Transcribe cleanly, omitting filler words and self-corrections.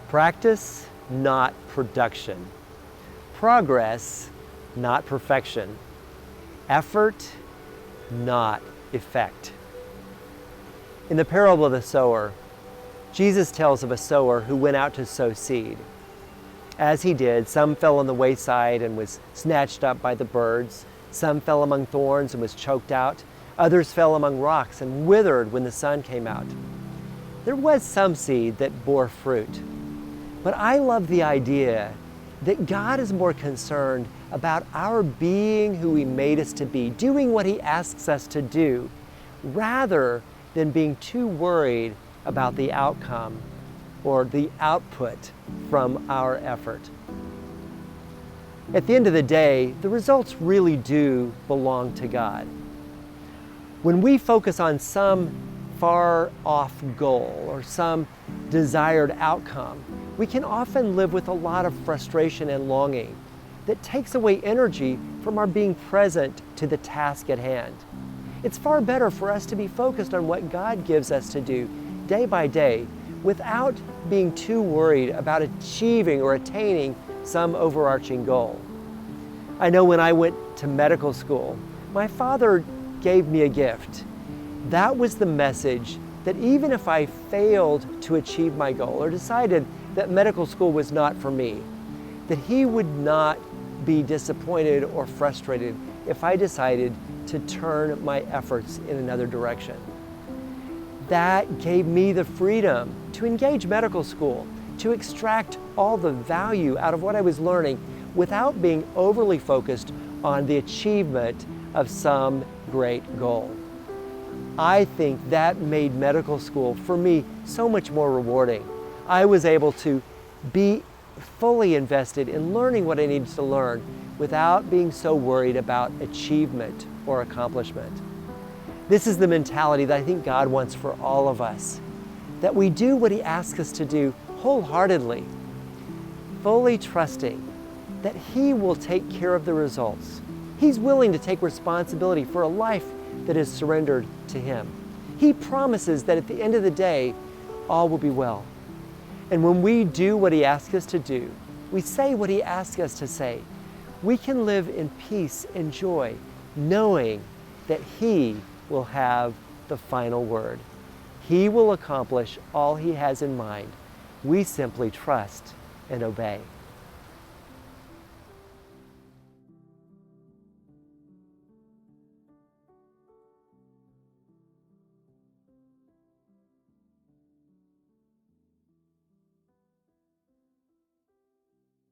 Practice, not production. Progress, not perfection. Effort, not effect. In the parable of the sower, Jesus tells of a sower who went out to sow seed. As he did, some fell on the wayside and was snatched up by the birds. Some fell among thorns and was choked out. Others fell among rocks and withered when the sun came out. There was some seed that bore fruit. But I love the idea that God is more concerned about our being who He made us to be, doing what He asks us to do, rather than being too worried about the outcome or the output from our effort. At the end of the day, the results really do belong to God. When we focus on some far off goal or some desired outcome, we can often live with a lot of frustration and longing that takes away energy from our being present to the task at hand. It's far better for us to be focused on what God gives us to do day by day without being too worried about achieving or attaining some overarching goal. I know when I went to medical school, my father gave me a gift. That was the message that even if I failed to achieve my goal or decided that medical school was not for me, that he would not be disappointed or frustrated if I decided to turn my efforts in another direction. That gave me the freedom to engage medical school, to extract all the value out of what I was learning without being overly focused on the achievement of some great goal. I think that made medical school, for me, so much more rewarding. I was able to be fully invested in learning what I needed to learn without being so worried about achievement or accomplishment. This is the mentality that I think God wants for all of us, that we do what He asks us to do wholeheartedly, fully trusting that He will take care of the results. He's willing to take responsibility for a life that is surrendered to Him. He promises that at the end of the day, all will be well. And when we do what He asks us to do, we say what He asks us to say, we can live in peace and joy, knowing that He will have the final word. He will accomplish all He has in mind. We simply trust and obey.